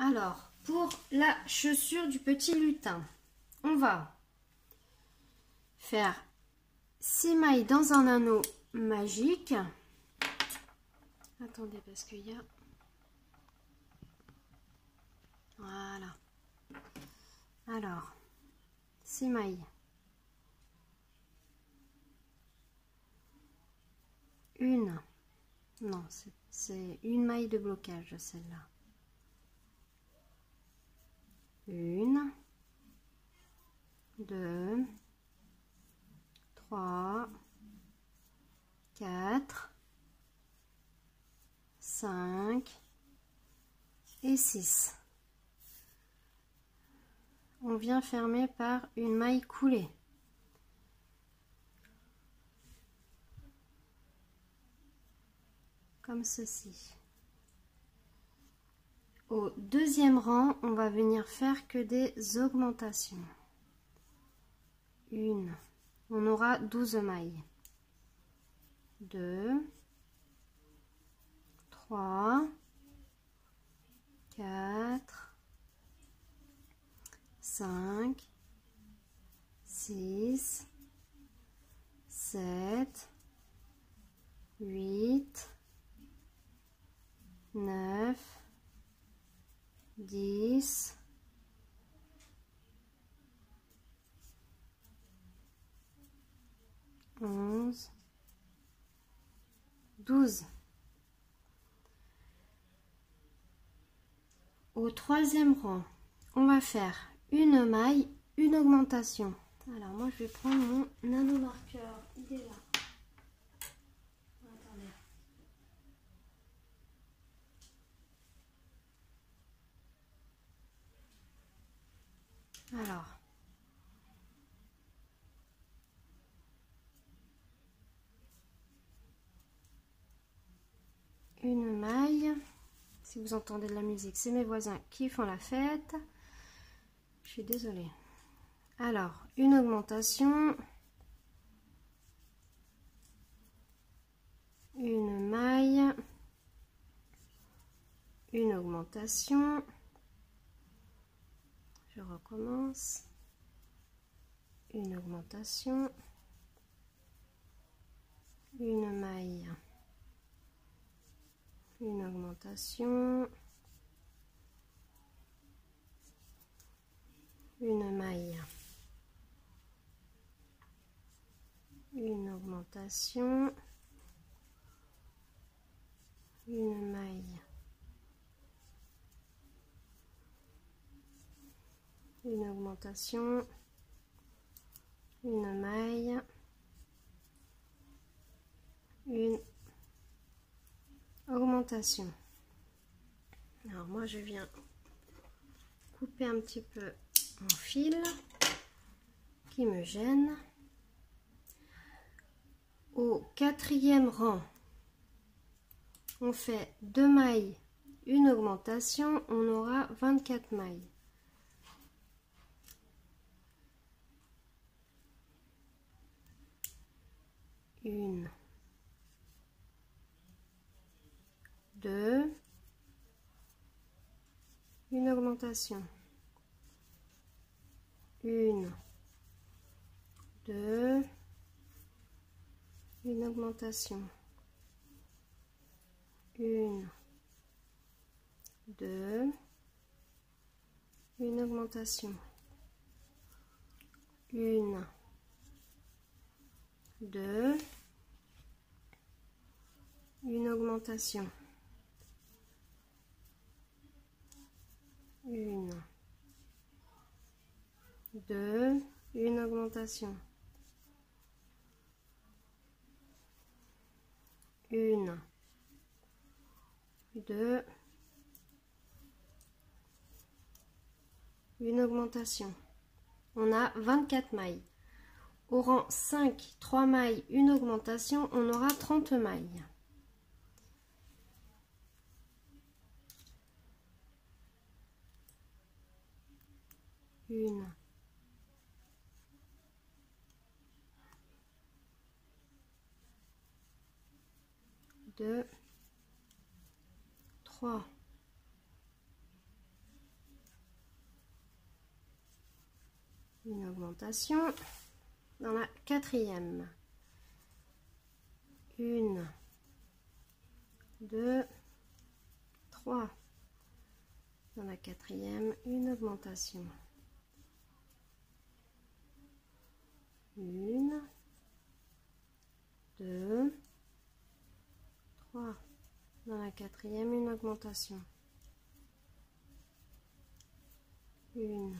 Alors, pour la chaussure du petit lutin, on va faire 6 mailles dans un anneau magique. Attendez, parce qu'il y a... Voilà. Alors, 6 mailles. Une. Non, c'est une maille de blocage, celle-là. Une, 2, 3, 4, 5 et 6. On vient fermer par une maille coulée. Comme ceci. Au deuxième rang, on va venir faire que des augmentations. Une, on aura 12 mailles. 2, 3, 4, 5, 6, 7, 8, 9, 10, 11, 12. Au troisième rang, on va faire une maille, une augmentation. Alors moi je vais prendre mon nano marqueur, il est là. Attendez. Alors, une maille. Si vous entendez de la musique, c'est mes voisins qui font la fête. Je suis désolée. Alors, une augmentation. Une maille. Une augmentation. Je recommence. Une augmentation. Une maille. Une augmentation. Une maille. Une augmentation. Une maille. Une augmentation. Une maille. Une augmentation. Alors moi je viens couper un petit peu mon fil qui me gêne. Au quatrième rang, on fait 2 mailles, une augmentation, on aura 24 mailles. Une, 2, une augmentation. Une, 2, une augmentation. Une, 2, une augmentation. Une, 2, une augmentation. Une, 2, une augmentation. Une, 2, une augmentation. On a 24 mailles. Au rang 5, 3 mailles, une augmentation, on aura 30 mailles. Une, 2, 3, augmentation. Dans la quatrième, 1, 2, 3. Dans la quatrième, une augmentation. 1, 2, 3. Dans la quatrième, une augmentation. 1,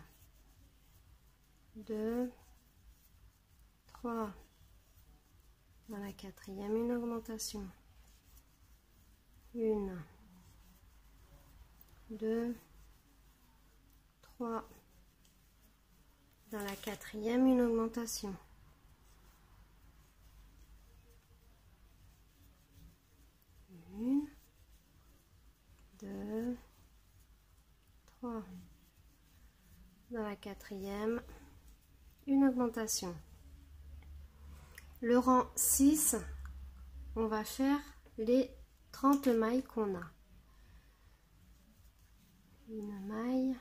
2, 3. Dans la quatrième, une augmentation. 1, 2, 3. Dans la quatrième, une augmentation. 1, 2, 3. Dans la quatrième, une augmentation. Le rang 6, on va faire les 30 mailles qu'on a. Une maille.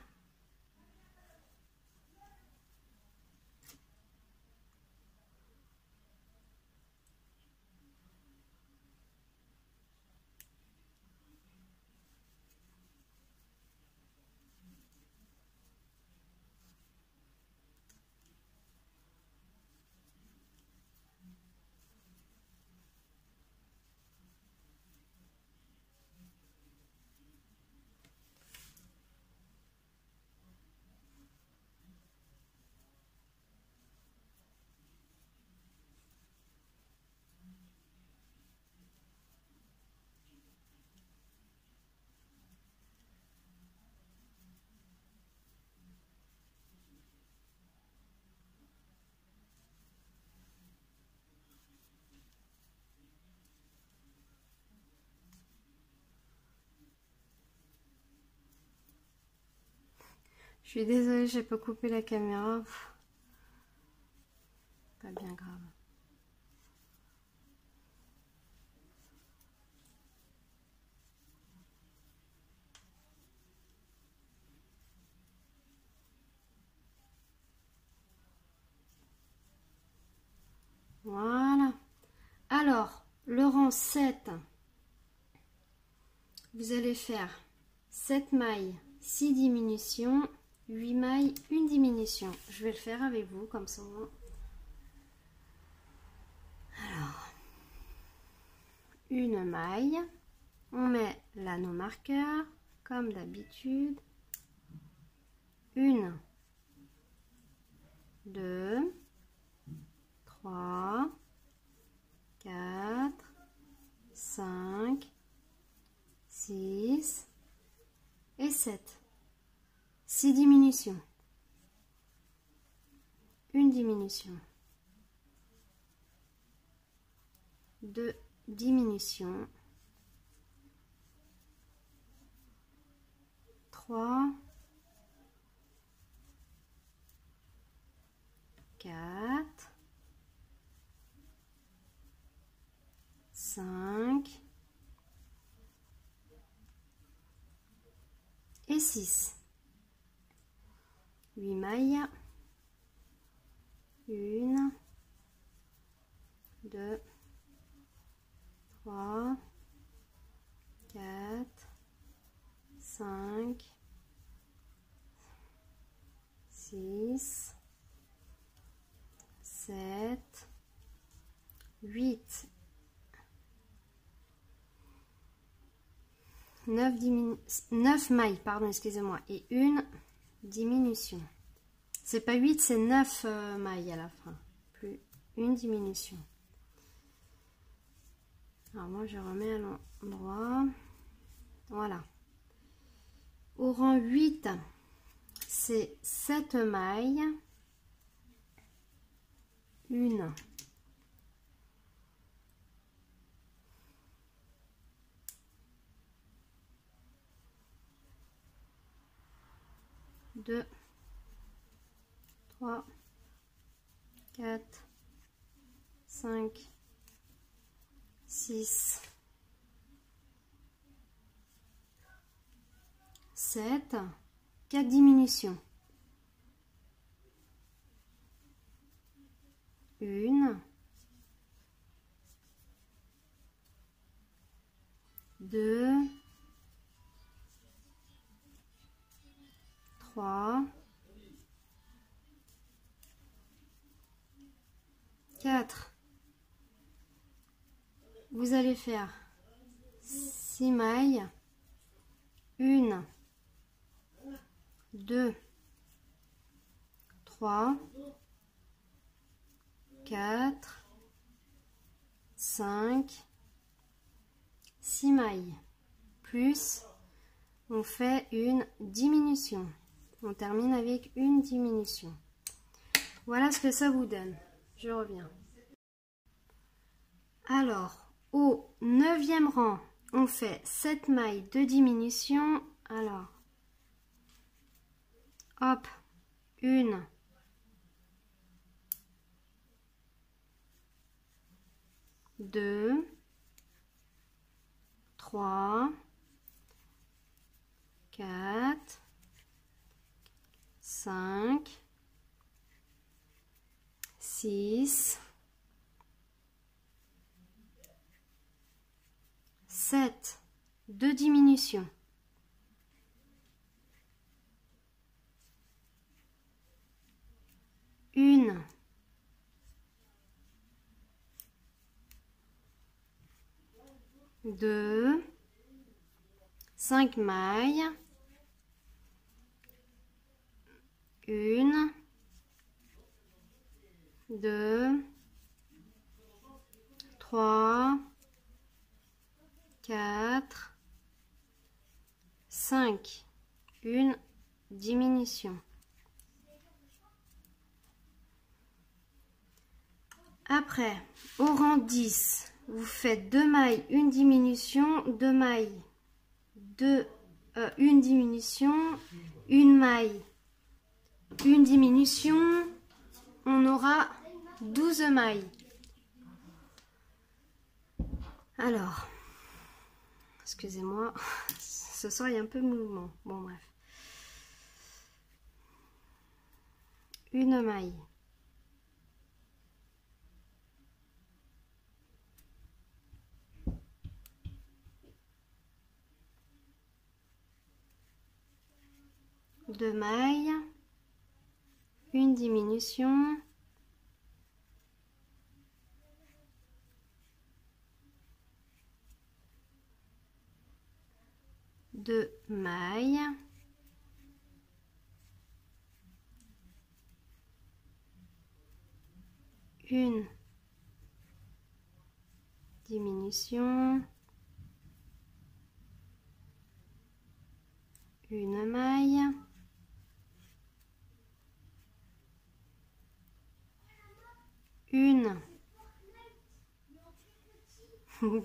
Je suis désolée, j'ai pas coupé la caméra. Pas bien grave. Voilà. Alors, le rang 7, vous allez faire 7 mailles, 6 diminutions, 8 mailles, une diminution. Je vais le faire avec vous comme ça. Alors, une maille, on met l'anneau marqueur comme d'habitude. 1, 2, 3, 4, 5, 6 et 7. 6 diminutions. Une diminution. 2 diminutions. 3, 4, 5 et 6. 8 mailles. 1, 2, 3, 4, 5, 6, 7, 8, 9 mailles, pardon, excusez-moi, et une diminution. C'est pas 8, c'est 9 mailles à la fin, plus une diminution. Alors moi je remets à l'endroit. Voilà. Au rang 8, c'est 7 mailles. 1, 2, 3, 4, 5, 6, 7, 4 diminutions. 1, 2, 3, 4. Vous allez faire 6 mailles, 1, 2, 3, 4, 5, 6 mailles, plus on fait une diminution. On termine avec une diminution. Voilà ce que ça vous donne. Je reviens. Alors, au 9e rang, on fait 7 mailles de diminution. Alors, hop, 1, 2, 3, 4, 5, 6, 7 de diminution. Une, 2, 5 mailles, 1, 2, 3, 4, 5, une diminution. Après, au rang 10, vous faites 2 mailles, une diminution, 2 mailles, une diminution, une maille, une diminution, on aura 12 mailles. Alors, excusez-moi, ce soir il y a un peu de mouvement. Bon, bref. Une maille. Deux mailles. Une diminution. Deux mailles. Une diminution, une maille, une,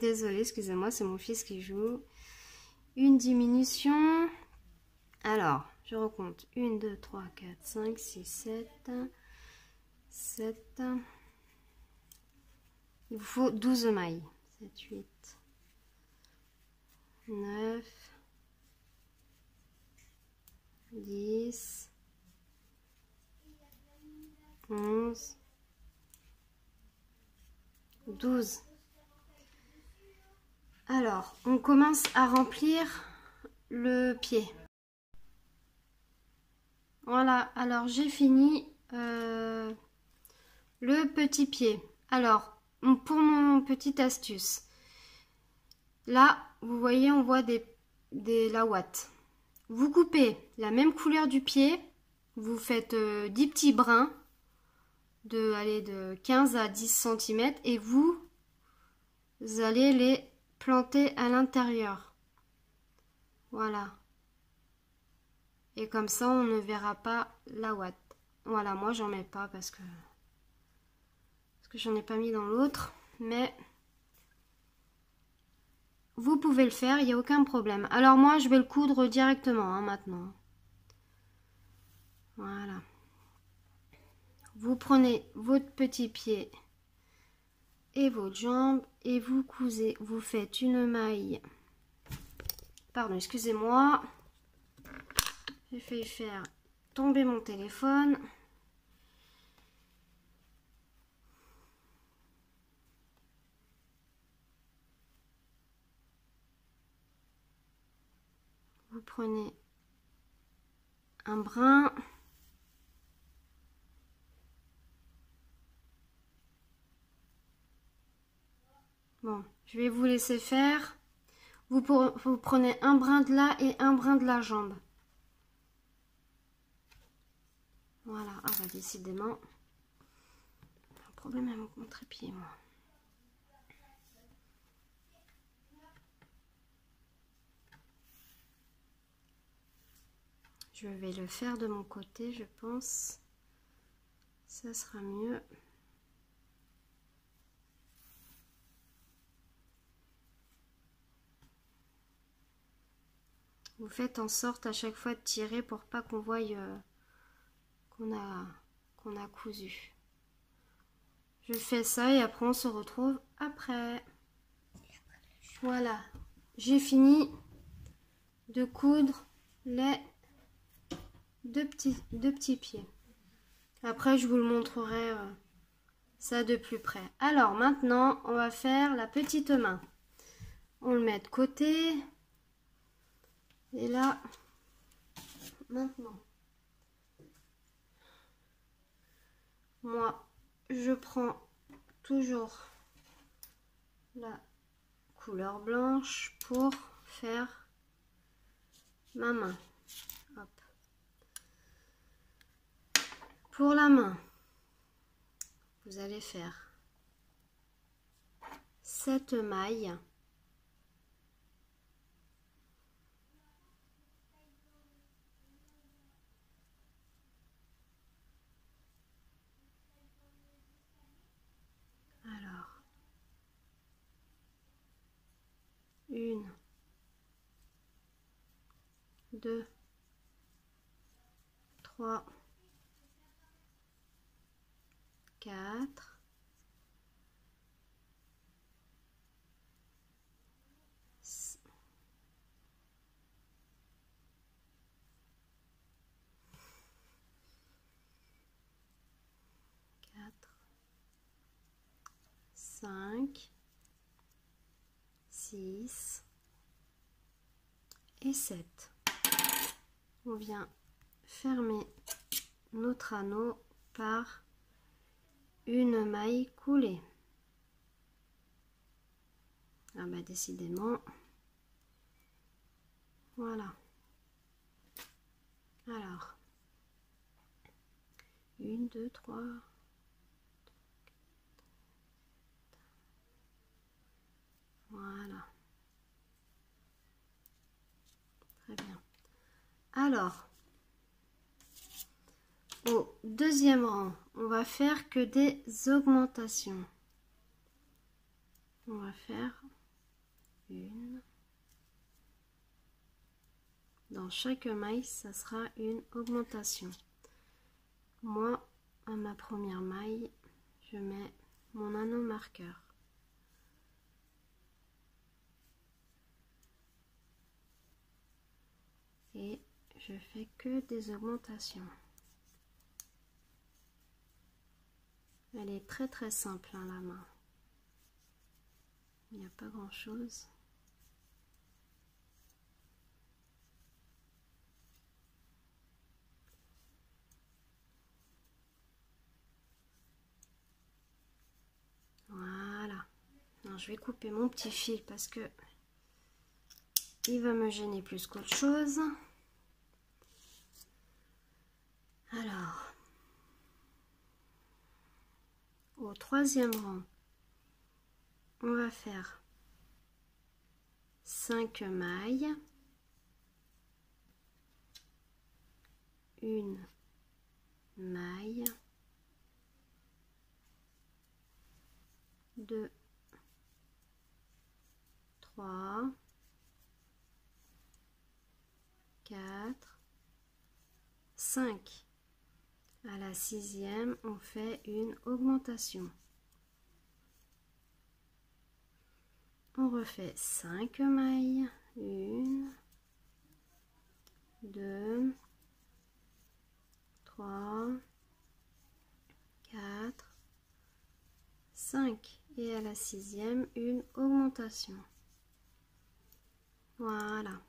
désolée, excusez-moi, c'est mon fils qui joue, une diminution. Alors, je recompte 1, 2, 3, 4, 5, 6, 7, 7, il vous faut 12 mailles, 7, 8, 9, 10, 11, 12. Alors, on commence à remplir le pied. Voilà, alors j'ai fini le petit pied. Alors, pour mon petite astuce, là, vous voyez, on voit la ouate. Vous coupez la même couleur du pied, vous faites 10 petits brins de 15 à 10 cm et vous allez les planter à l'intérieur. Voilà. Et comme ça, on ne verra pas la ouate. Voilà, moi, j'en mets pas parce que j'en ai pas mis dans l'autre. Mais vous pouvez le faire, il n'y a aucun problème. Alors moi, je vais le coudre directement hein, maintenant. Voilà. Vous prenez votre petit pied et votre jambe et vous cousez. Vous faites une maille. Pardon, excusez-moi. J'ai failli faire tomber mon téléphone. vous prenez un brin. Bon, je vais vous laisser faire. Vous prenez un brin de là et un brin de la jambe. Voilà, ah bah décidément, j'ai un problème avec mon trépied, moi. Je vais le faire de mon côté, je pense. Ça sera mieux. Vous faites en sorte à chaque fois de tirer pour pas qu'on voie qu'on a cousu. Je fais ça et après on se retrouve après. Voilà, j'ai fini de coudre les deux petits pieds. Après je vous le montrerai ça de plus près. Alors maintenant on va faire la petite main. On le met de côté. Et là, maintenant, moi, je prends toujours la couleur blanche pour faire ma main. Hop. Pour la main, vous allez faire 7 mailles. Alors, 1, 2, 3, 4, 5, 6 et 7. On vient fermer notre anneau par une maille coulée. Ah bah décidément. Voilà. Alors. 1, 2, 3. Voilà. Très bien. Alors, au deuxième rang, on va faire que des augmentations. On va faire une. Dans chaque maille, ça sera une augmentation. Moi, à ma première maille, je mets mon anneau marqueur. Et je fais que des augmentations. Elle est très très simple hein, la main. Il n'y a pas grand chose. Voilà. Alors, je vais couper mon petit fil parce que il va me gêner plus qu'autre chose. Alors, au troisième rang, on va faire 5 mailles, une maille, 2, 3, 4, 5. À la sixième, on fait une augmentation. On refait 5 mailles, 1, 2, 3, 4, 5. Et à la sixième, une augmentation. Voilà.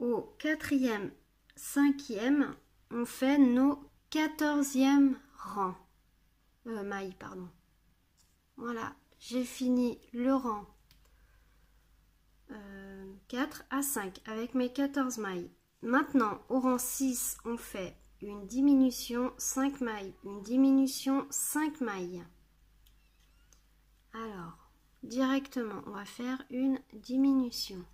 au 4e, 5e, on fait nos 14e rangs. Mailles, pardon. Voilà, j'ai fini le rang 4 à 5 avec mes 14 mailles. Maintenant, au rang 6, on fait une diminution 5 mailles, une diminution 5 mailles. Alors, directement, on va faire une diminution.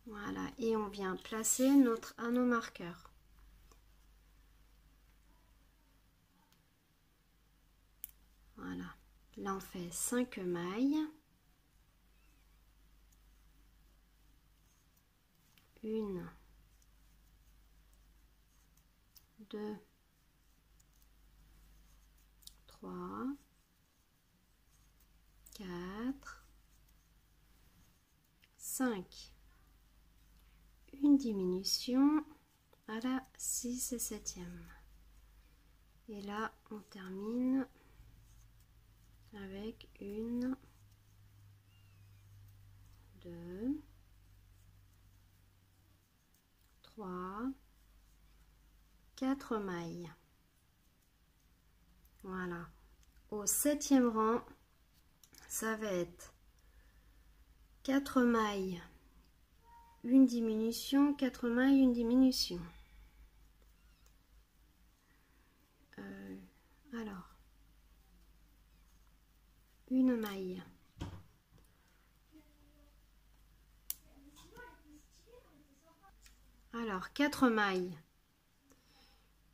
Voilà, et on vient placer notre anneau marqueur. Voilà, là on fait 5 mailles. 1, 2, 3, 4, 5. Une diminution à la 6 et 7e. Et là, on termine avec 1, 2, 3, 4 mailles. Voilà. Au 7e rang, ça va être 4 mailles, une diminution, 4 mailles, une diminution. Alors, une maille. Alors, 4 mailles,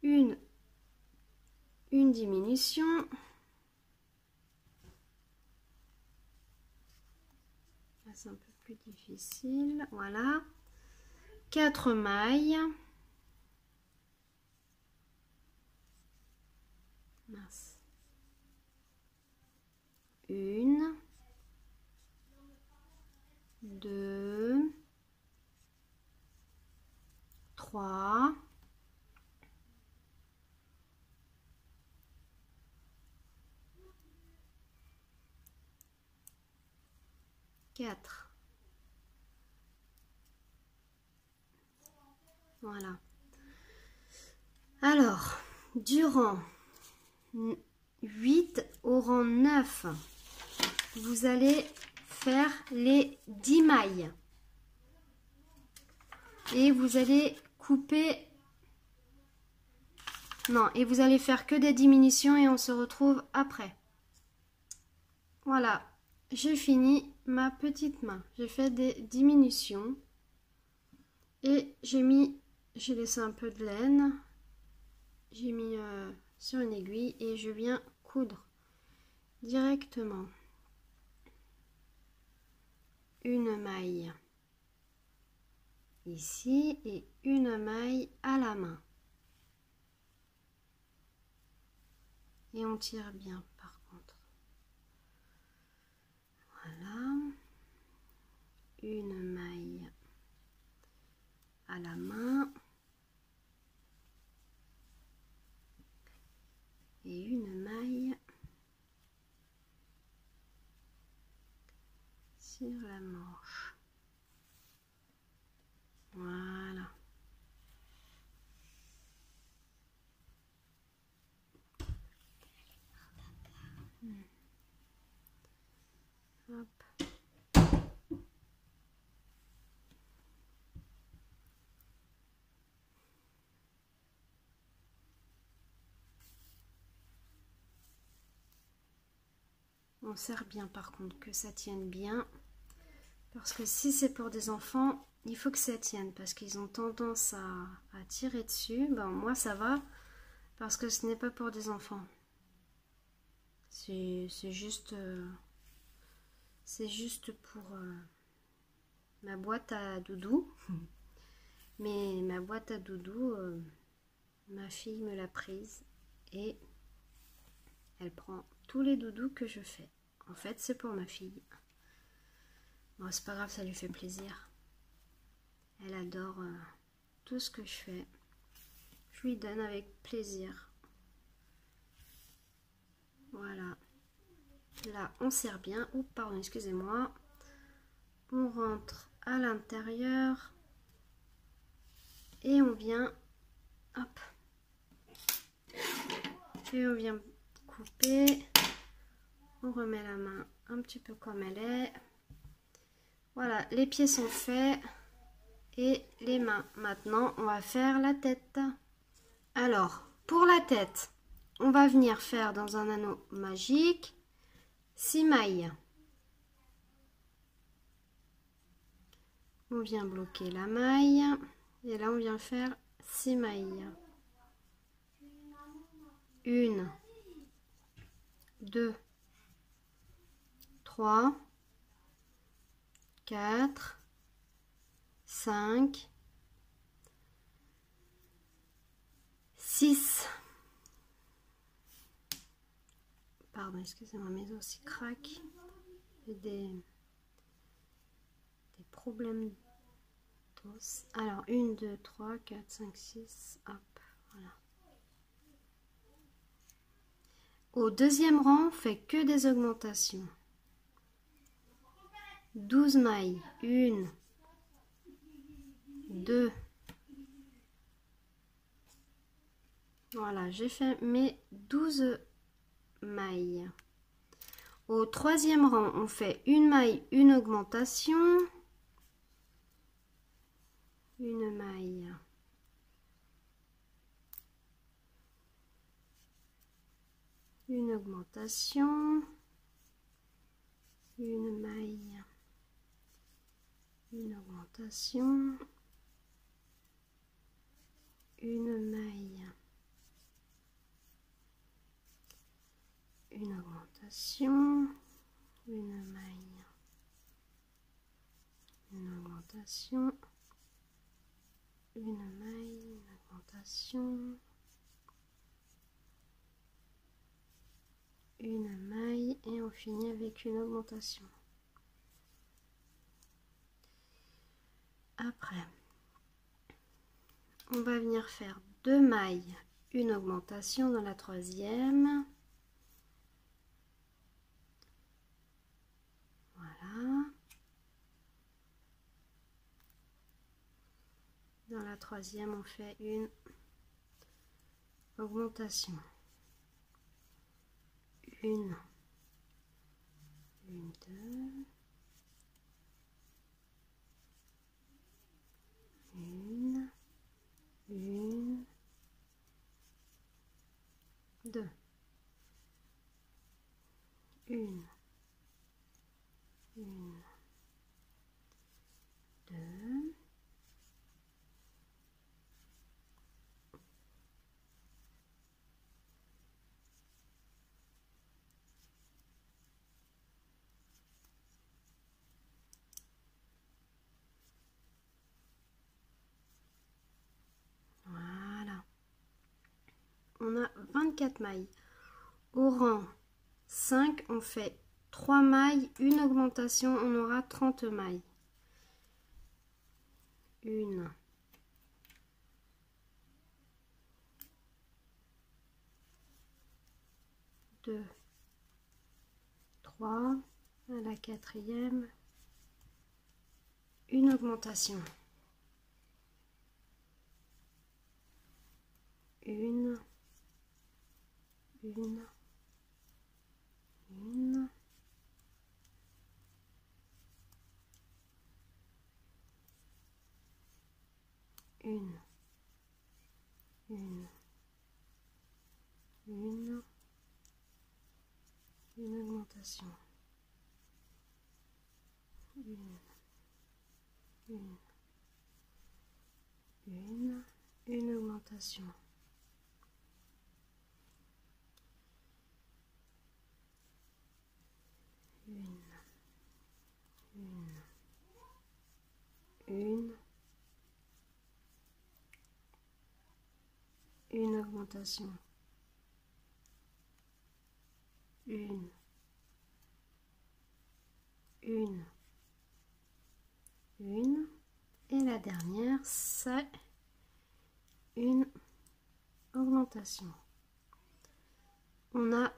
une diminution, là c'est un peu plus difficile, voilà, 4 mailles, mince, 1, 2, 3, 4. Voilà. Alors, du rang 8 au rang 9, vous allez faire les 10 mailles. Et vous allez couper... Non, et vous allez faire que des diminutions et on se retrouve après. Voilà, j'ai fini ma petite main. J'ai fait des diminutions. Et j'ai laissé un peu de laine. J'ai mis sur une aiguille et je viens coudre directement une maille ici et une maille à la main. Et on tire bien par contre. Voilà. Une maille à la main. Et une maille sur la manche. Voilà. Hop. On serre bien par contre, que ça tienne bien. Parce que si c'est pour des enfants, il faut que ça tienne. Parce qu'ils ont tendance à tirer dessus. Ben, moi ça va. Parce que ce n'est pas pour des enfants. C'est juste pour ma boîte à doudou. Mais ma boîte à doudou, ma fille me l'a prise. Et elle prend tous les doudous que je fais. En fait, c'est pour ma fille. Bon, c'est pas grave, ça lui fait plaisir. Elle adore tout ce que je fais. Je lui donne avec plaisir. Voilà. Là, on serre bien. Oups, pardon, excusez-moi. On rentre à l'intérieur. Et on vient... Hop. Et on vient couper. On remet la main un petit peu comme elle est. Voilà, les pieds sont faits. Et les mains. Maintenant, on va faire la tête. Alors, pour la tête, on va venir faire dans un anneau magique 6 mailles. On vient bloquer la maille. Et là, on vient faire 6 mailles. 1, 2, 3, 4, 5, 6. Pardon, excusez-moi, mes os ils craquent. J'ai des problèmes d'os. Alors, 1, 2, 3, 4, 5, 6. Hop, voilà. Au deuxième rang, on fait que des augmentations. 12 mailles. 1, 2. Voilà, j'ai fait mes 12 mailles. Au troisième rang, on fait une maille, une augmentation. Une maille. Une augmentation. Une maille. Une augmentation. Une maille. Une augmentation. Une maille. Une augmentation. Une maille. Une augmentation. Une maille et on finit avec une augmentation. Après, on va venir faire 2 mailles, une augmentation dans la troisième. Voilà. Dans la troisième, on fait une augmentation. Une, 2, une, 2, une, 2, voilà. On a 24 mailles. Au rang 5, on fait 3 mailles, une augmentation, on aura 30 mailles. 1, 2, 3, à la quatrième, une augmentation. 1, 2, une augmentation. Une augmentation. Une augmentation. Une. Et la dernière, c'est une augmentation. On a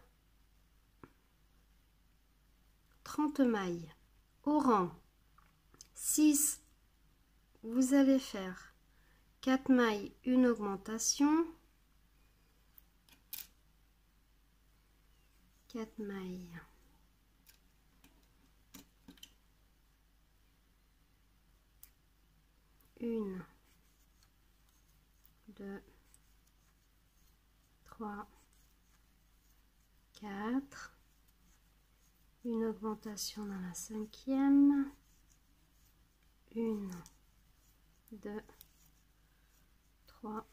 30 mailles. Au rang 6, vous allez faire 4 mailles, une augmentation, 4 mailles, une, 2, 3, 4, une augmentation dans la cinquième, une, 2, 3,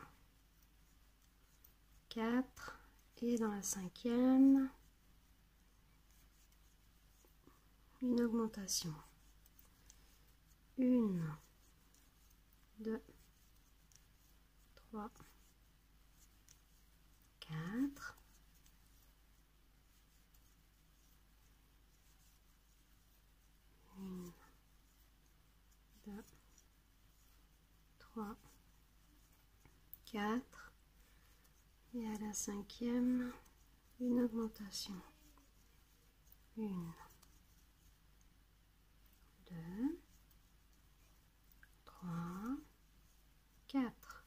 4 et dans la cinquième, une augmentation, une, 2, 3, 4, une, 2, 3, 4 et à la cinquième, une augmentation, une, 2, 3, 4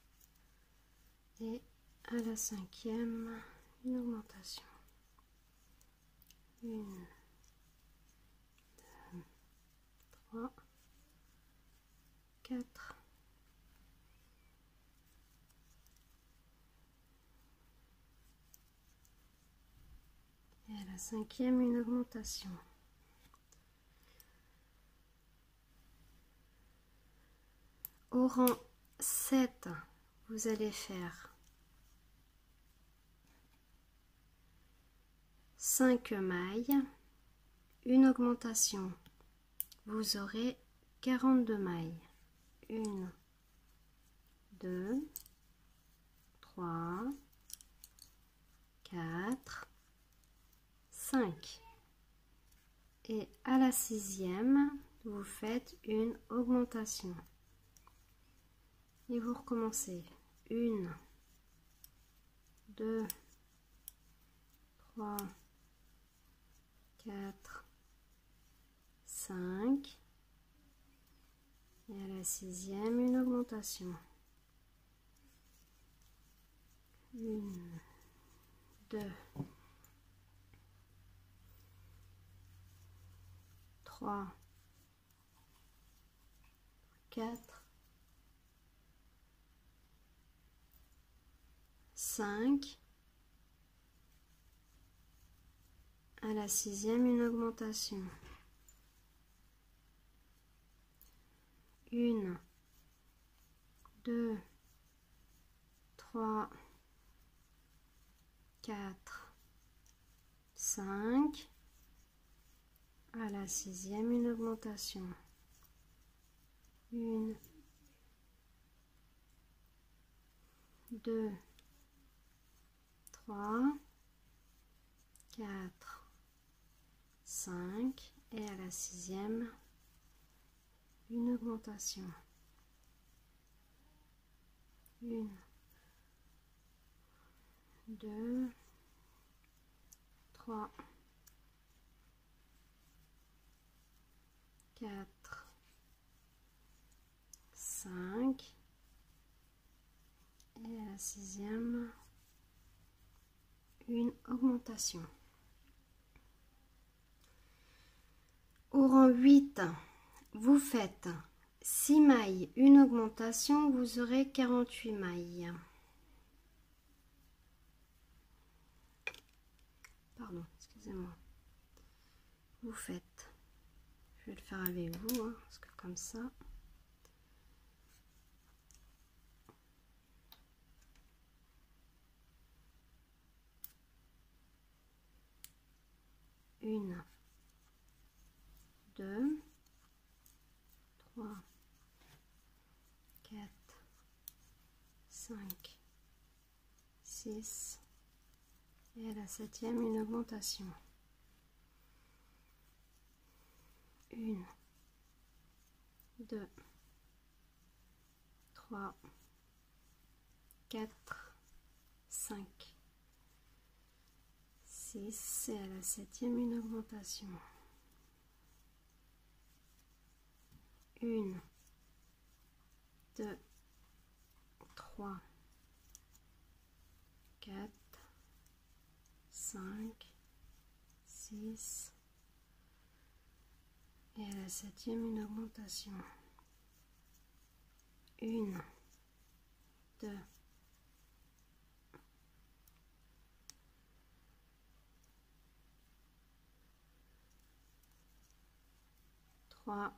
et à la cinquième, une augmentation, une, 2, 3, 4 et à la cinquième, une augmentation. Au rang 7, vous allez faire 5 mailles, une augmentation. Vous aurez 42 mailles. 1, 2, 3, 4, 5. Et à la sixième, vous faites une augmentation. Et vous recommencez. 1, 2, 3, 4, 5. Et à la sixième, une augmentation. 1, 2, 3, 4, 5. À la sixième, une augmentation. 1, 2, 3, 4, 5. À la sixième, une augmentation. 1, 2, 3, 4, 5. Et à la sixième, une augmentation. 1, 2, 3, 4, 5. Et à la sixième, une augmentation. Au rang 8, vous faites 6 mailles, une augmentation, vous aurez 48 mailles. Pardon, excusez-moi. Vous faites, je vais le faire avec vous, hein, parce que comme ça, une, 2, 3, 4, 5, 6 et à la septième, une augmentation. 1, 2, 3, 4, 5, 6 et à la septième, une augmentation. 1, 2, 3, 4, 5, 6 et à la 7e une augmentation. 1, 2, 3,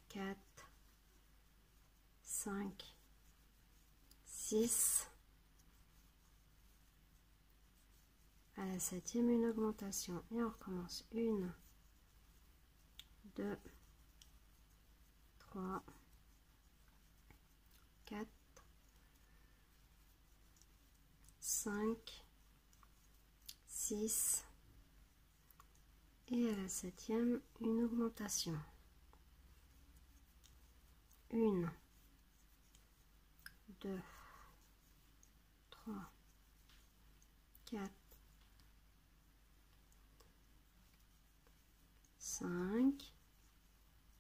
4, 5, 6. À la 7e une augmentation et on recommence. 1, 2, 3, 4, 5, 6 et à la 7e une augmentation. 1, 2, 3, 4, 5,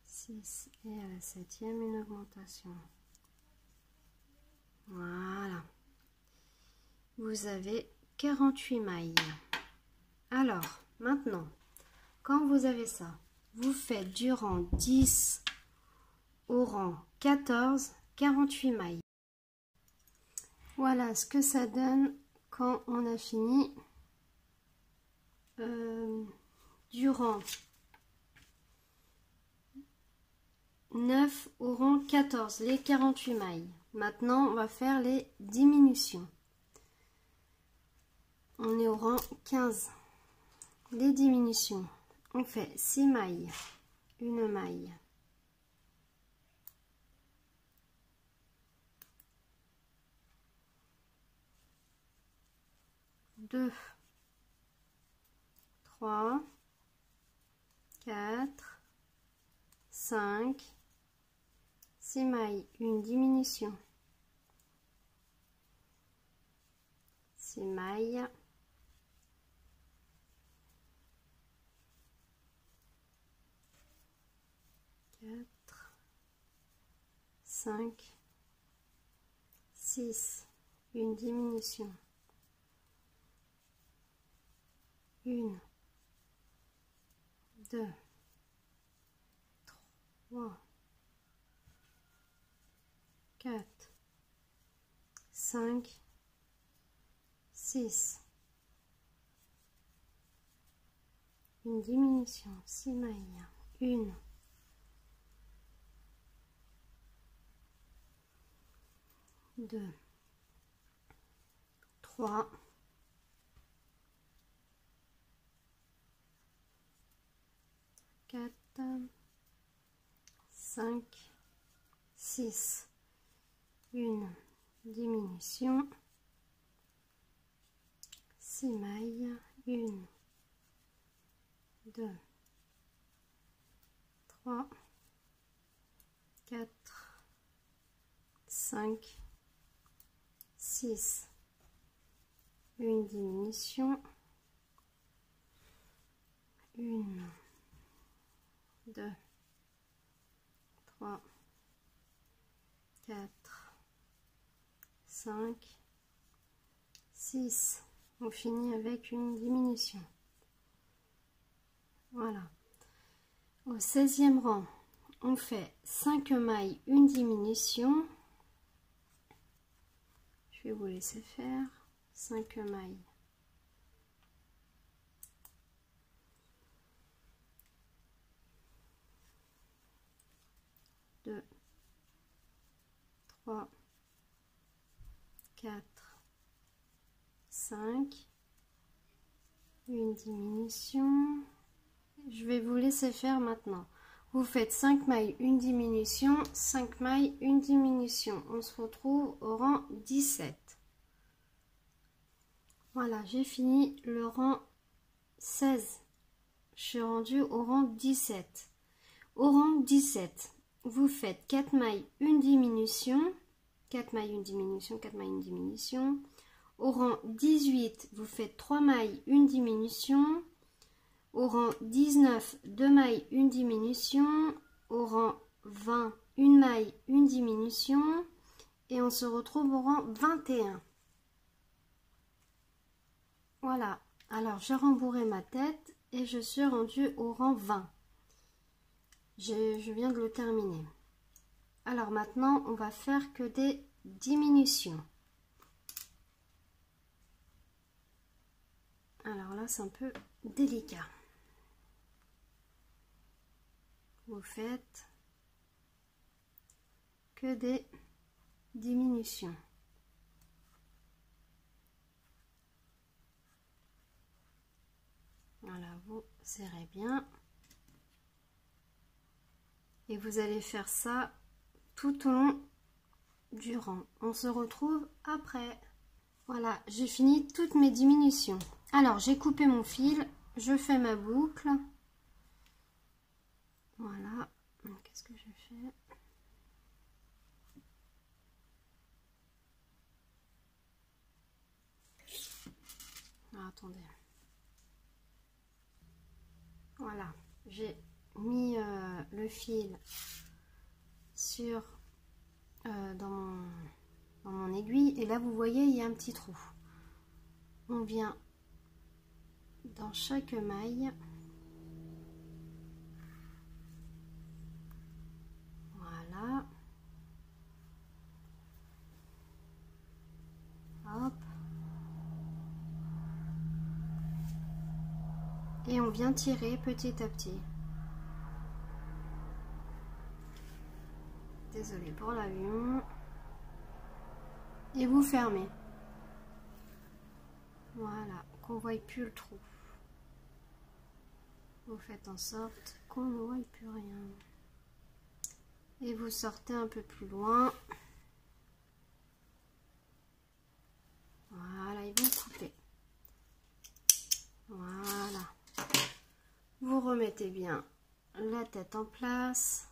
6 et à la 7e une augmentation. Voilà. Vous avez 48 mailles. Alors, maintenant, quand vous avez ça, vous faites du rang 10 au rang 14, 48 mailles. Voilà ce que ça donne quand on a fini du rang 9 au rang 14, les 48 mailles. Maintenant, on va faire les diminutions. On est au rang 15. Les diminutions, on fait 6 mailles, une maille, 2, 3, 4, 5, 6 mailles, une diminution, 6 mailles, 4, 5, 6, une diminution, 1, 2, 3, 4, 5, 6, une diminution, 6 mailles, 1, 2, 3, 4, 5, 6, une diminution, 6 mailles, 1, 2, 3, 4, 5, 6, une diminution, 1, 2, 3, 4, 5, 6. On finit avec une diminution. Voilà. Au 16e rang, on fait 5 mailles, une diminution. Je vais vous laisser faire 5 mailles. 2, 3, 4, 5, une diminution. Je vais vous laisser faire maintenant. Vous faites 5 mailles, une diminution, 5 mailles, une diminution. On se retrouve au rang 17. Voilà, j'ai fini le rang 16. Je suis rendue au rang 17. Au rang 17, vous faites 4 mailles, une diminution, 4 mailles, une diminution, 4 mailles, une diminution. Au rang 18, vous faites 3 mailles, une diminution. Au rang 19, 2 mailles, une diminution. au rang 20, une maille, une diminution, et on se retrouve au rang 21. Voilà, alors j'ai rembourré ma tête et je suis rendue au rang 20. Je viens de le terminer. Alors maintenant, on va faire que des diminutions. Alors là, c'est un peu délicat. Vous faites que des diminutions. Voilà, vous serrez bien. Et vous allez faire ça tout au long du rang. On se retrouve après. Voilà, j'ai fini toutes mes diminutions. Alors, j'ai coupé mon fil, je fais ma boucle. Voilà, qu'est-ce que je fais? Ah, attendez. Voilà, j'ai mis le fil sur dans mon aiguille et là vous voyez il y a un petit trou. On vient dans chaque maille, voilà, hop, et on vient tirer petit à petit. Désolée pour l'avion. Et vous fermez. Voilà, qu'on ne voie plus le trou. Vous faites en sorte qu'on ne voie plus rien. Et vous sortez un peu plus loin. Voilà, et vous coupez. Voilà. Vous remettez bien la tête en place.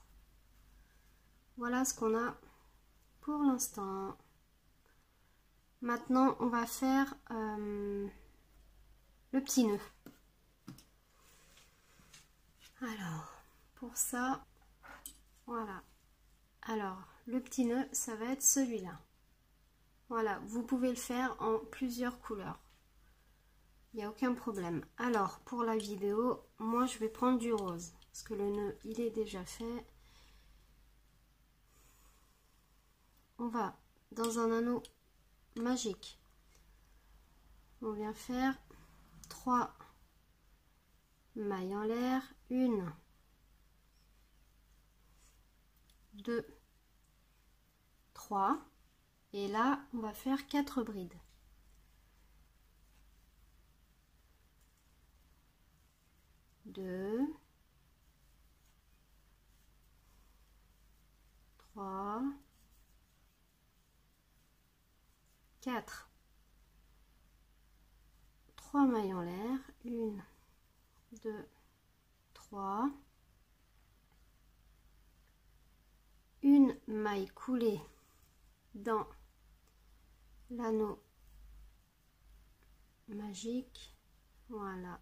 Voilà ce qu'on a pour l'instant. Maintenant, on va faire le petit nœud. Alors, pour ça, voilà. Alors, le petit nœud, ça va être celui-là. Voilà, vous pouvez le faire en plusieurs couleurs. Il n'y a aucun problème. Alors, pour la vidéo, moi, je vais prendre du rose. Parce que le nœud, il est déjà fait. On va dans un anneau magique. On vient faire 3 mailles en l'air. 1, 2, 3. Et là, on va faire 4 brides. 2, 3, 4. 3 mailles en l'air. 1, 2, 3. Une maille coulée dans l'anneau magique. Voilà.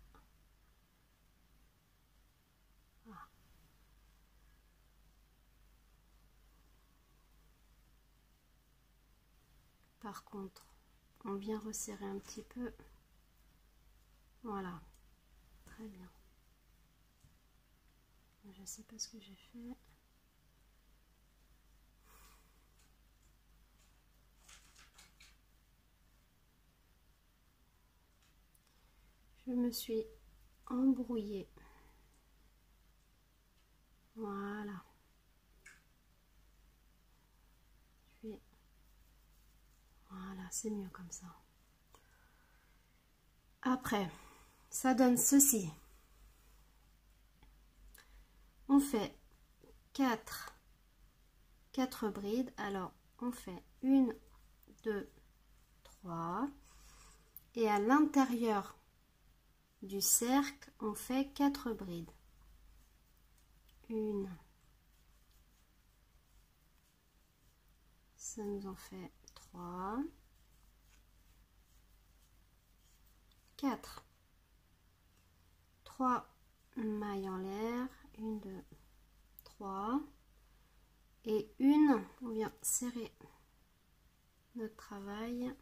Par contre, on vient resserrer un petit peu. Voilà. Très bien. Je sais pas ce que j'ai fait. Je me suis embrouillée. Voilà. Voilà, c'est mieux comme ça. Après, ça donne ceci. On fait 4 brides. Alors, on fait 1, 2, 3. Et à l'intérieur du cercle, on fait 4 brides. 1, ça nous en fait 3, 4, 3 mailles en l'air, 1, 2, 3 et une, on vient serrer notre travail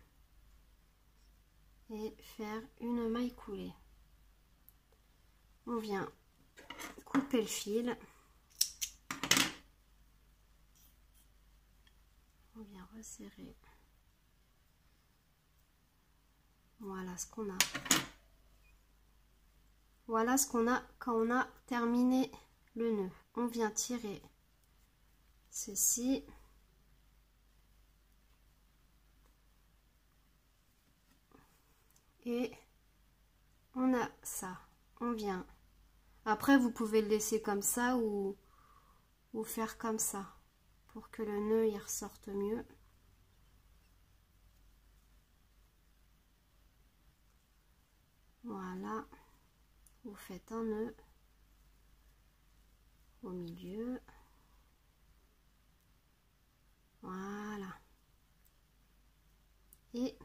et faire une maille coulée. On vient couper le fil, on vient resserrer. Voilà ce qu'on a. Voilà ce qu'on a quand on a terminé le nœud. On vient tirer ceci. Et on a ça. On vient. Après, vous pouvez le laisser comme ça ou faire comme ça pour que le nœud y ressorte mieux. Voilà. Vous faites un nœud au milieu. Voilà. Et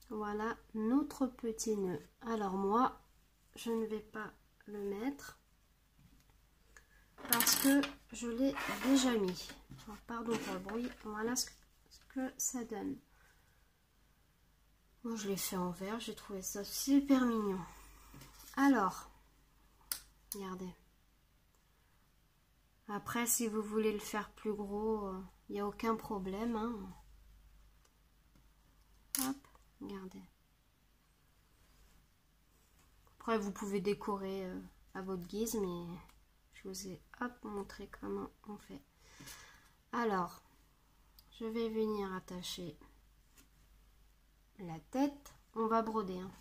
voilà notre petit nœud. Alors moi, je ne vais pas le mettre parce que je l'ai déjà mis. Alors, pardon pour le bruit. Voilà ce que ça donne. Moi, je l'ai fait en vert. J'ai trouvé ça super mignon. Alors, regardez. Après, si vous voulez le faire plus gros, il n'y a aucun problème. Hein. Hop, regardez. Après, vous pouvez décorer à votre guise, mais je vous ai montré comment on fait. Alors, je vais venir attacher la tête. On va broder. Hein.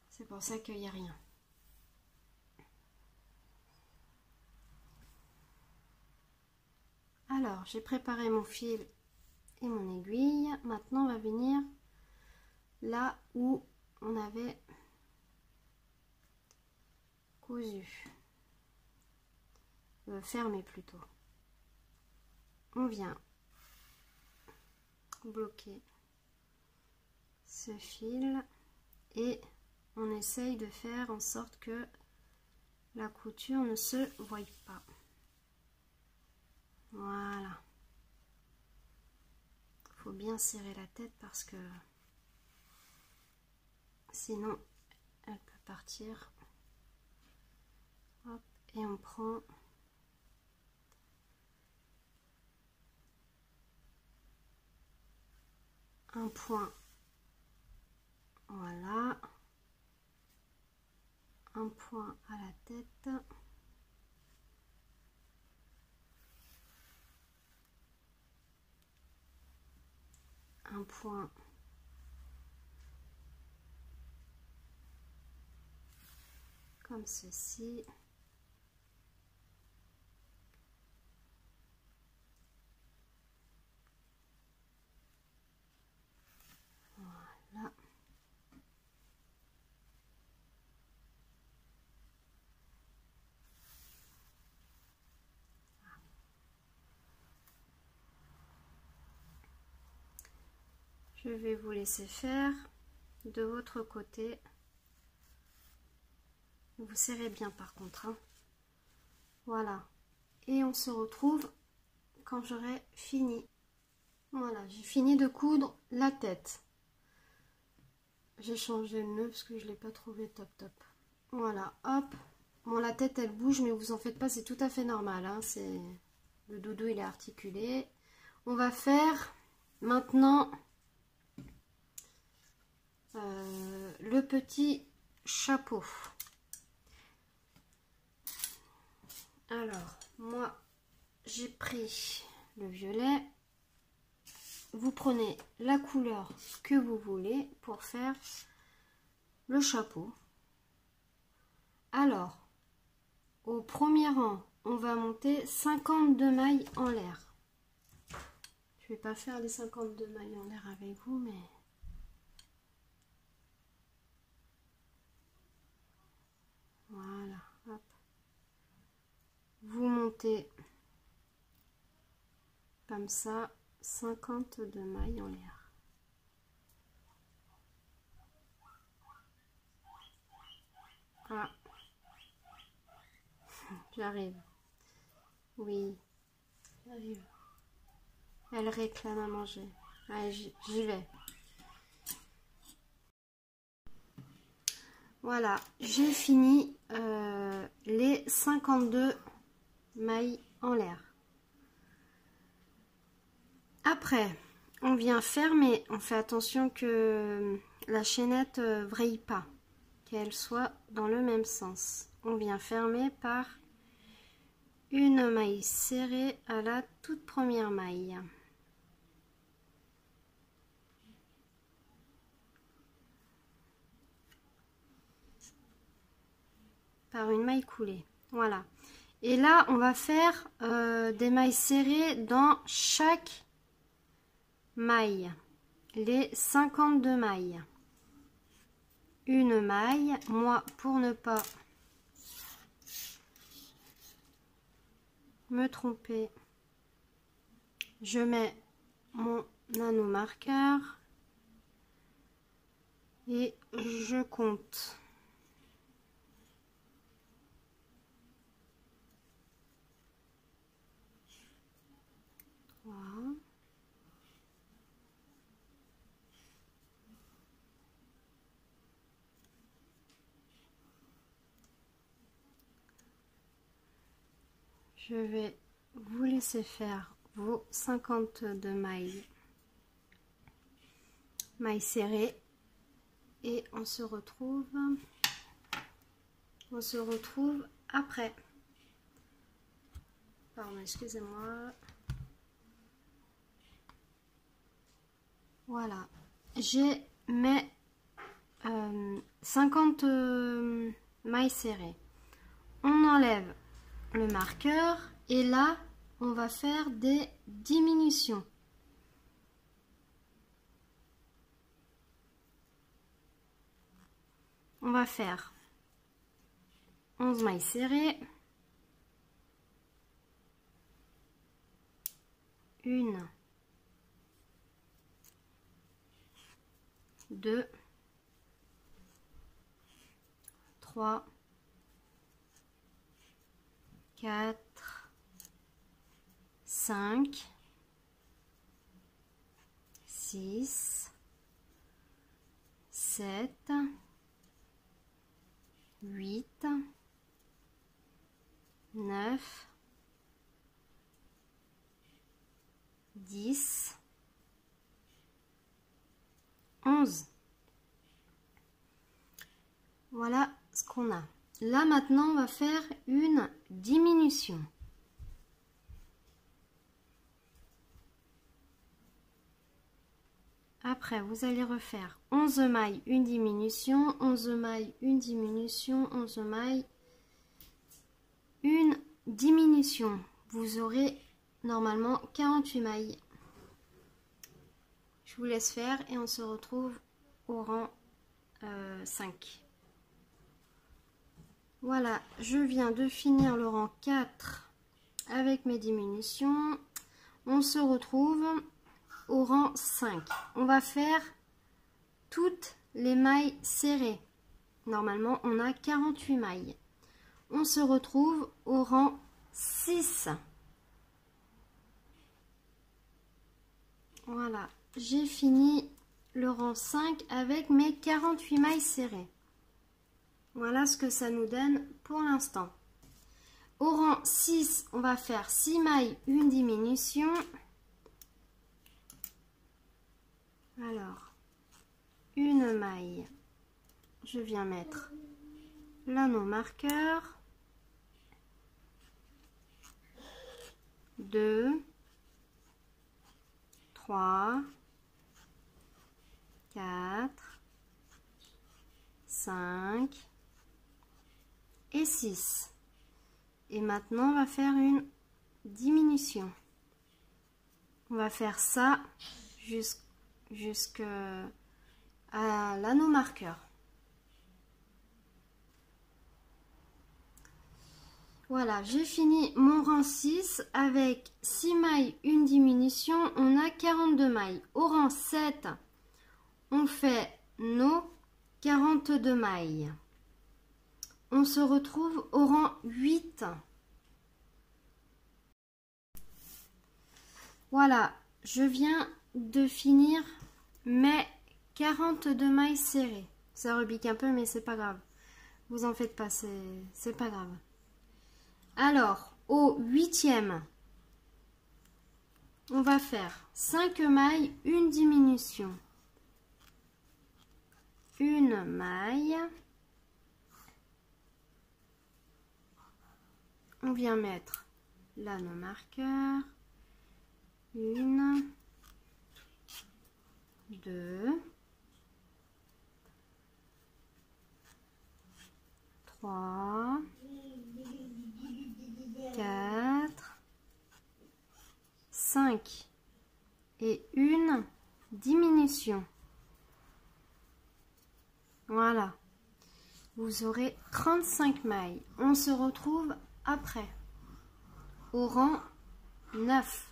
C'est pour ça qu'il n'y a rien. Alors, j'ai préparé mon fil et mon aiguille. Maintenant, on va venir là où on avait cousu. Fermé plutôt. On vient bloquer ce fil et on essaye de faire en sorte que la couture ne se voie pas. Voilà. Il faut bien serrer la tête parce que sinon elle peut partir. Hop, et on prend un point. Voilà. Un point à la tête. Un point comme ceci. Voilà. Je vais vous laisser faire de votre côté. Vous serrez bien par contre. Hein. Voilà. Et on se retrouve quand j'aurai fini. Voilà, j'ai fini de coudre la tête. J'ai changé le nœud parce que je ne l'ai pas trouvé top. Voilà, hop. Bon, la tête elle bouge, mais vous en faites pas, c'est tout à fait normal. Hein. Le doudou il est articulé. On va faire maintenant le petit chapeau. Alors, moi, j'ai pris le violet. Vous prenez la couleur que vous voulez pour faire le chapeau. Alors, au premier rang, on va monter 52 mailles en l'air. Je vais pas faire les 52 mailles en l'air avec vous, mais... Voilà, hop. Vous montez comme ça 52 mailles en l'air. Voilà. J'arrive. Oui, arrive. Elle réclame à manger. Allez, j'y vais. Voilà, j'ai fini les 52 mailles en l'air. Après, on vient fermer. On fait attention que la chaînette vrille pas, qu'elle soit dans le même sens. On vient fermer par une maille serrée à la toute première maille. Par une maille coulée. Voilà. Et là, on va faire des mailles serrées dans chaque maille. Les 52 mailles. Une maille. Moi, pour ne pas me tromper, je mets mon nano marqueur et je compte. Je vais vous laisser faire vos 52 mailles serrées et on se retrouve après. Pardon, excusez-moi. Voilà, j'ai mes 50 mailles serrées. On enlève le marqueur et là on va faire des diminutions. On va faire 11 mailles serrées, 1, 2, 3, 4, 5, 6, 7, 8, 9, 10, 11. Voilà ce qu'on a. Là maintenant on va faire une diminution. Après vous allez refaire 11 mailles, une diminution, 11 mailles, une diminution, 11 mailles, une diminution. Vous aurez normalement 48 mailles. Je vous laisse faire et on se retrouve au rang 5. Voilà, je viens de finir le rang 4 avec mes diminutions. On se retrouve au rang 5. On va faire toutes les mailles serrées. Normalement, on a 48 mailles. On se retrouve au rang 6. Voilà, j'ai fini le rang 5 avec mes 48 mailles serrées. Voilà ce que ça nous donne pour l'instant. Au rang 6, on va faire 6 mailles, une diminution. Alors, une maille, je viens mettre l'anneau marqueur. 2, 3, 4, 5 et 6. Et maintenant, on va faire une diminution. On va faire ça jusqu'à l'anneau marqueur. Voilà, j'ai fini mon rang 6 avec 6 mailles, une diminution. On a 42 mailles. Au rang 7, on fait nos 42 mailles. On se retrouve au rang 8. Voilà, je viens de finir mes 42 mailles serrées. Ça rebique un peu, mais c'est pas grave. Vous en faites pas, c'est pas grave. Alors, au 8e, on va faire 5 mailles, une diminution. Une maille. On vient mettre l'anneau marqueur. 1, 2, 3, 4, 5 et une diminution. Voilà. Vous aurez 35 mailles. On se retrouve après au rang 9.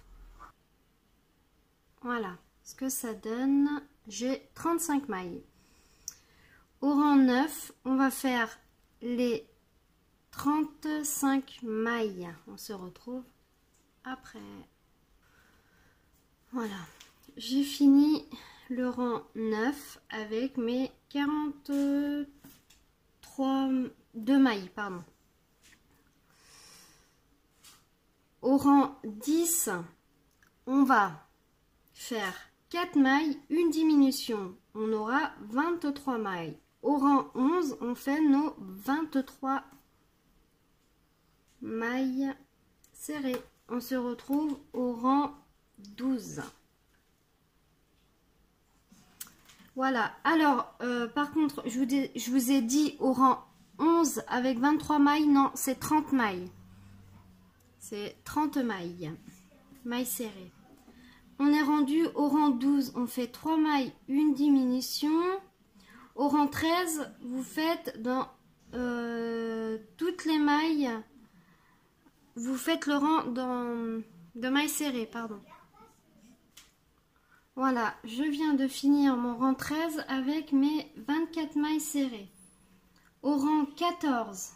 Voilà ce que ça donne. J'ai 35 mailles. Au rang 9, on va faire les 35 mailles. On se retrouve après. Voilà. J'ai fini le rang 9 avec mes 2 mailles, pardon. Au rang 10, on va faire 4 mailles, une diminution. On aura 23 mailles. Au rang 11, on fait nos 23 mailles serrées. On se retrouve au rang 12. Voilà. Alors, par contre, je vous ai dit au rang 11 avec 23 mailles. Non, c'est 30 mailles. C'est 30 mailles. Mailles serrées. On est rendu au rang 12. On fait 3 mailles, une diminution. Au rang 13, vous faites dans toutes les mailles. Vous faites le rang de mailles serrées, pardon. Voilà, je viens de finir mon rang 13 avec mes 24 mailles serrées. Au rang 14,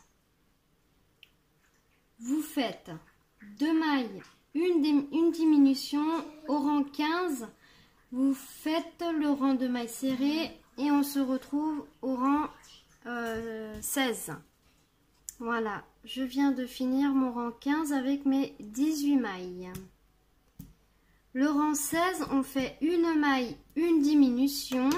vous faites 2 mailles, une diminution. Au rang 15, vous faites le rang de mailles serrées et on se retrouve au rang 16. Voilà, je viens de finir mon rang 15 avec mes 18 mailles. Le rang 16, on fait une maille, une diminution.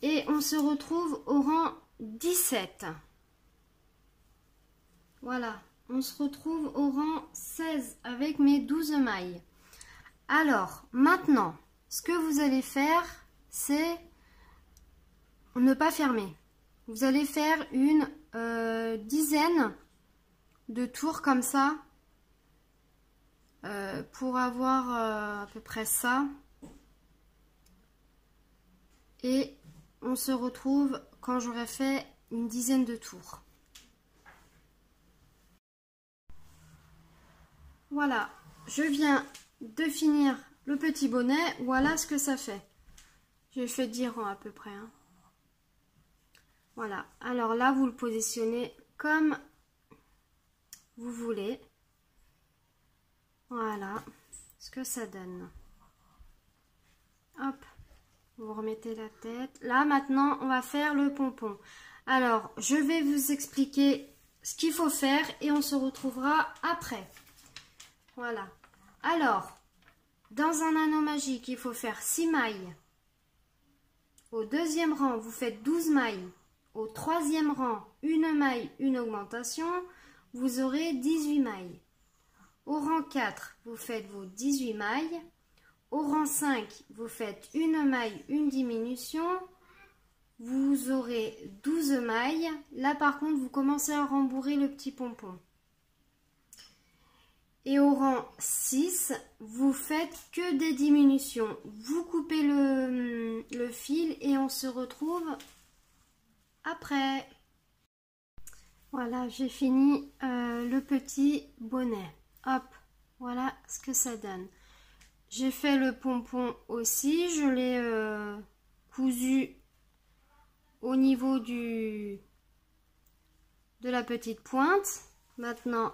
Et on se retrouve au rang 17. Voilà, on se retrouve au rang 16 avec mes 12 mailles. Alors, maintenant, ce que vous allez faire, c'est ne pas fermer. Vous allez faire une dizaine de tours comme ça. Pour avoir à peu près ça. Et on se retrouve quand j'aurai fait une dizaine de tours. Voilà, je viens de finir le petit bonnet. Voilà ce que ça fait. J'ai fait 10 rangs à peu près. Hein. Voilà, alors là vous le positionnez comme vous voulez. Voilà ce que ça donne. Hop, vous remettez la tête. Là, maintenant, on va faire le pompon. Alors, je vais vous expliquer ce qu'il faut faire et on se retrouvera après. Voilà. Alors, dans un anneau magique, il faut faire 6 mailles. Au deuxième rang, vous faites 12 mailles. Au troisième rang, une maille, une augmentation. Vous aurez 18 mailles. Au rang 4, vous faites vos 18 mailles. Au rang 5, vous faites une maille, une diminution. Vous aurez 12 mailles. Là, par contre, vous commencez à rembourrer le petit pompon. Et au rang 6, vous faites que des diminutions. Vous coupez le fil et on se retrouve après. Voilà, j'ai fini le petit bonnet. Hop, voilà ce que ça donne. J'ai fait le pompon aussi, je l'ai cousu au niveau de la petite pointe. Maintenant,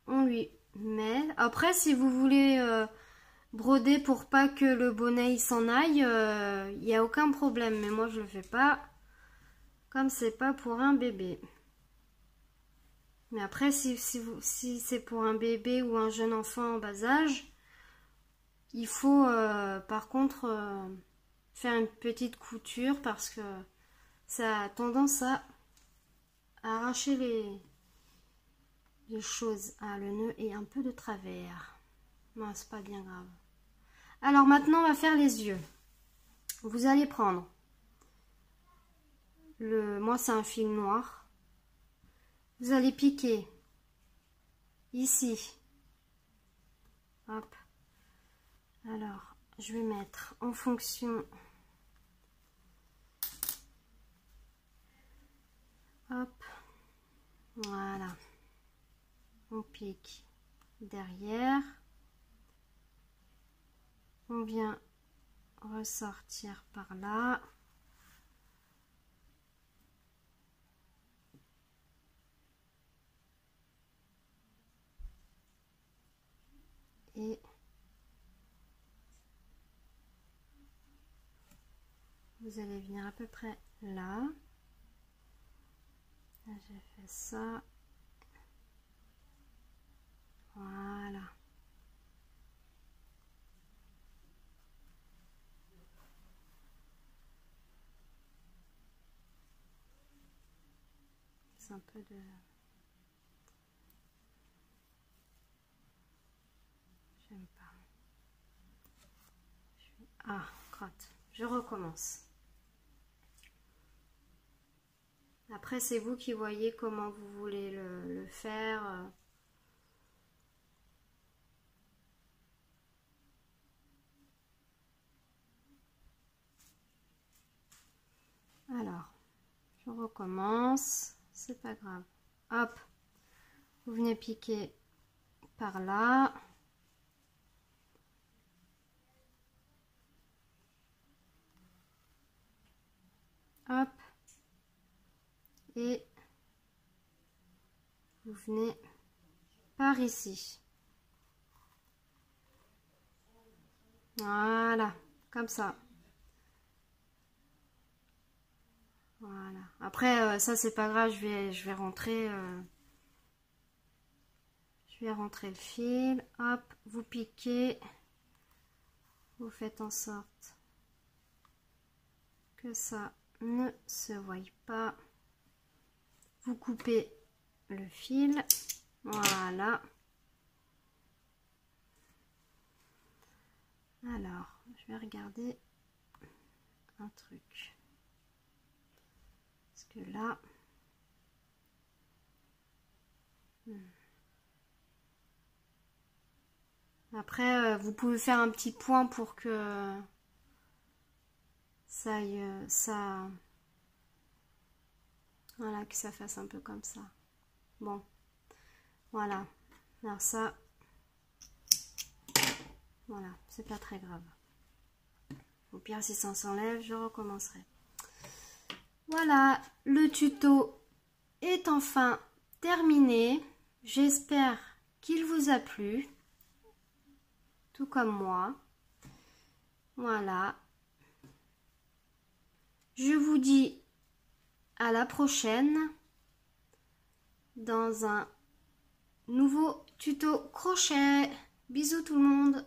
on lui mets. Après, si vous voulez broder pour pas que le bonnet il s'en aille, il n'y a aucun problème. Mais moi, je le fais pas, comme c'est pas pour un bébé. Mais après, si c'est pour un bébé ou un jeune enfant en bas âge, il faut par contre faire une petite couture parce que ça a tendance à arracher les choses. Ah, le nœud est un peu de travers. Non, c'est pas bien grave. Alors maintenant, on va faire les yeux. Vous allez prendre moi c'est un fil noir. Vous allez piquer ici. Hop. Alors, je vais mettre en fonction. Hop. Voilà. On pique derrière. On vient ressortir par là. Et vous allez venir à peu près là. Là, j'ai fait ça. Voilà. C'est un peu de... J'aime pas. Ah, crotte. Je recommence. Après, c'est vous qui voyez comment vous voulez le faire. Alors, je recommence. C'est pas grave. Hop. Vous venez piquer par là. Hop. Et vous venez par ici. Voilà, comme ça. Voilà. Après, ça c'est pas grave, je vais rentrer. Je vais rentrer le fil. Hop, vous piquez. Vous faites en sorte que ça ne se voie pas. Vous coupez le fil. Voilà. Alors, je vais regarder un truc. Parce que là... Après, vous pouvez faire un petit point pour que ça aille, voilà, que ça fasse un peu comme ça. Bon, voilà. Alors ça, voilà, c'est pas très grave. Au pire, si ça s'enlève, je recommencerai. Voilà, le tuto est enfin terminé. J'espère qu'il vous a plu. Tout comme moi. Voilà. Je vous dis à la prochaine dans un nouveau tuto crochet. Bisous tout le monde.